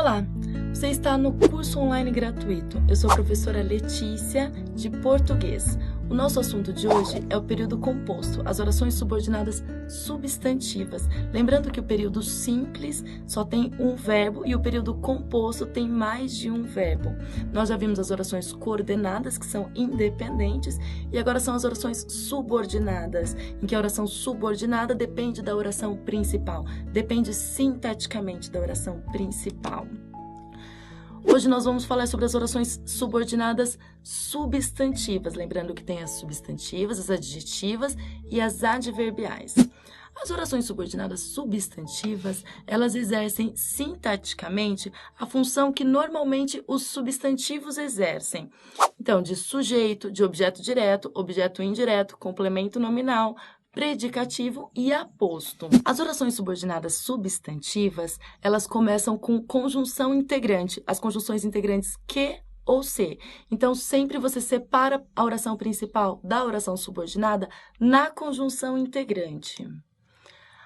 Olá, você está no curso online gratuito. Eu sou a professora Letícia, de português. O nosso assunto de hoje é o período composto, as orações subordinadas substantivas. Lembrando que o período simples só tem um verbo e o período composto tem mais de um verbo. Nós já vimos as orações coordenadas, que são independentes, e agora são as orações subordinadas, em que a oração subordinada depende da oração principal, depende sintaticamente da oração principal. Hoje nós vamos falar sobre as orações subordinadas substantivas, lembrando que tem as substantivas, as adjetivas e as adverbiais. As orações subordinadas substantivas, elas exercem sintaticamente a função que normalmente os substantivos exercem. Então, de sujeito, de objeto direto, objeto indireto, complemento nominal, predicativo e aposto. As orações subordinadas substantivas, elas começam com conjunção integrante, as conjunções integrantes que ou se. Então, sempre você separa a oração principal da oração subordinada na conjunção integrante.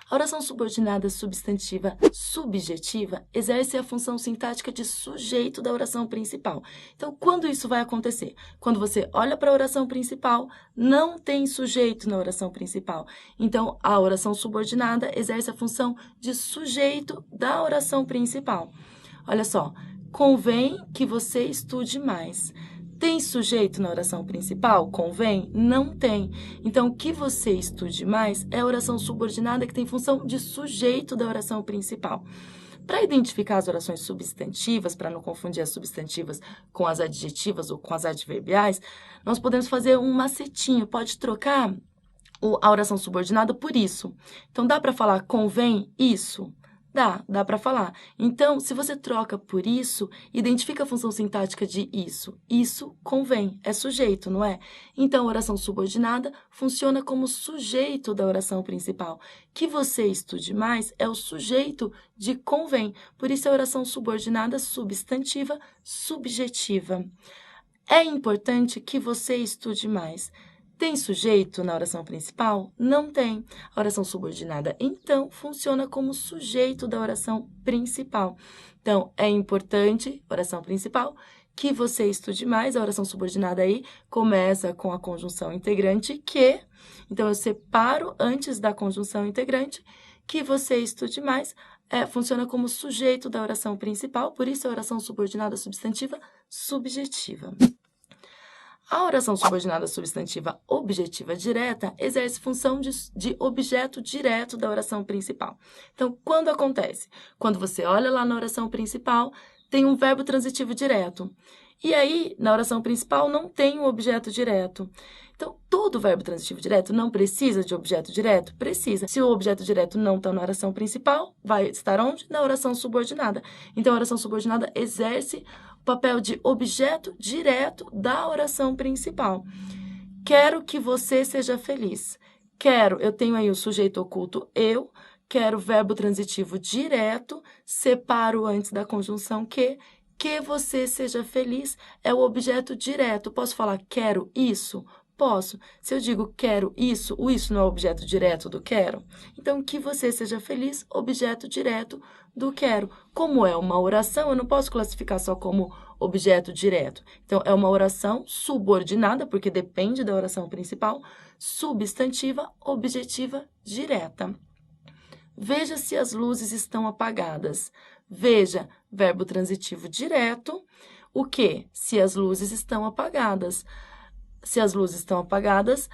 A oração subordinada substantiva subjetiva exerce a função sintática de sujeito da oração principal. Então, quando isso vai acontecer? Quando você olha para a oração principal, não tem sujeito na oração principal. Então, a oração subordinada exerce a função de sujeito da oração principal. Olha só, convém que você estude mais. Tem sujeito na oração principal? Convém? Não tem. Então, que você estude mais é a oração subordinada que tem função de sujeito da oração principal. Para identificar as orações substantivas, para não confundir as substantivas com as adjetivas ou com as adverbiais, nós podemos fazer um macetinho. Pode trocar a oração subordinada por isso. Então, dá para falar convém isso? Dá para falar. Então, se você troca por isso, identifica a função sintática de isso. Isso convém, é sujeito, não é? Então, a oração subordinada funciona como sujeito da oração principal. Que você estude mais é o sujeito de convém. Por isso, é a oração subordinada substantiva subjetiva. É importante que você estude mais. Tem sujeito na oração principal? Não tem. A oração subordinada, então, funciona como sujeito da oração principal. Então, é importante, oração principal, que você estude mais. A oração subordinada aí começa com a conjunção integrante que. Então, eu separo antes da conjunção integrante, que você estude mais. Funciona como sujeito da oração principal, por isso é a oração subordinada substantiva subjetiva. A oração subordinada substantiva objetiva direta exerce função de objeto direto da oração principal. Então, quando acontece? Quando você olha lá na oração principal, tem um verbo transitivo direto. E aí, na oração principal, não tem um objeto direto. Então, todo verbo transitivo direto não precisa de objeto direto? Precisa. Se o objeto direto não está na oração principal, vai estar onde? Na oração subordinada. Então, a oração subordinada exerce o papel de objeto direto da oração principal. Quero que você seja feliz. Quero, eu tenho aí o sujeito oculto eu, quero verbo transitivo direto, separo antes da conjunção que você seja feliz é o objeto direto. Posso falar quero isso? Posso. Se eu digo quero isso, o isso não é o objeto direto do quero? Então, que você seja feliz, objeto direto do quero. Como é uma oração, eu não posso classificar só como objeto direto. Então, é uma oração subordinada, porque depende da oração principal, substantiva, objetiva, direta. Veja se as luzes estão apagadas. Veja, verbo transitivo direto, o que? Se as luzes estão apagadas. Se as luzes estão apagadas,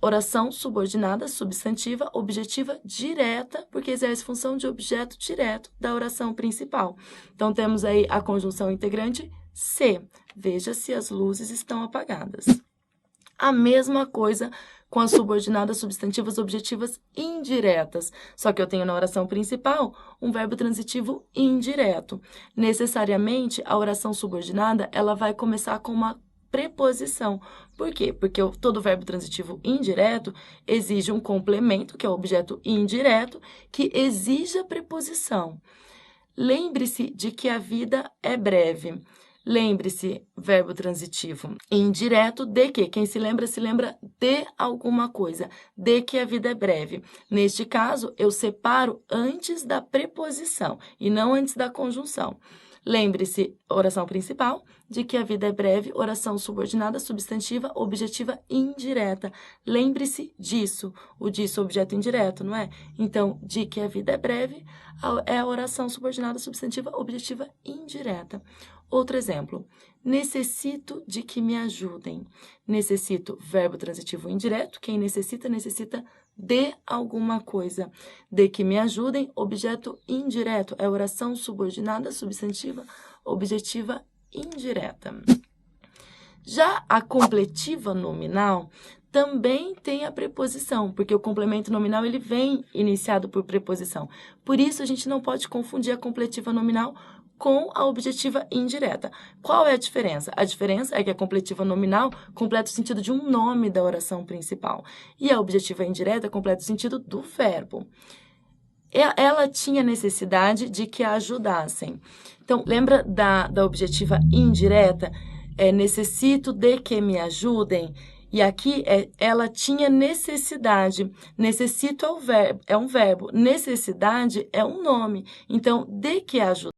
oração subordinada, substantiva, objetiva, direta, porque exerce função de objeto direto da oração principal. Então, temos aí a conjunção integrante se. Veja se as luzes estão apagadas. A mesma coisa com as subordinadas substantivas objetivas indiretas. Só que eu tenho na oração principal um verbo transitivo indireto. Necessariamente, a oração subordinada, ela vai começar com uma preposição. Por quê? Porque todo verbo transitivo indireto exige um complemento, que é o objeto indireto, que exige a preposição. Lembre-se de que a vida é breve. Lembre-se, verbo transitivo indireto de que? Quem se lembra de alguma coisa, de que a vida é breve. Neste caso, eu separo antes da preposição e não antes da conjunção. Lembre-se, oração principal, de que a vida é breve, oração subordinada, substantiva, objetiva indireta. Lembre-se disso. O disso, objeto indireto, não é? Então, de que a vida é breve, é a oração subordinada, substantiva, objetiva indireta. Outro exemplo. Necessito de que me ajudem. Necessito, verbo transitivo indireto. Quem necessita, necessita de alguma coisa. De que me ajudem, objeto indireto. É oração subordinada, substantiva, objetiva indireta. Já a completiva nominal também tem a preposição, porque o complemento nominal ele vem iniciado por preposição. Por isso, a gente não pode confundir a completiva nominal com a objetiva indireta. Qual é a diferença? A diferença é que a completiva nominal completa o sentido de um nome da oração principal e a objetiva indireta completa o sentido do verbo. Ela tinha necessidade de que a ajudassem. Então, lembra da objetiva indireta? Necessito de que me ajudem. E aqui, ela tinha necessidade. Necessito é um verbo. Necessidade é um nome. Então, de que ajudassem.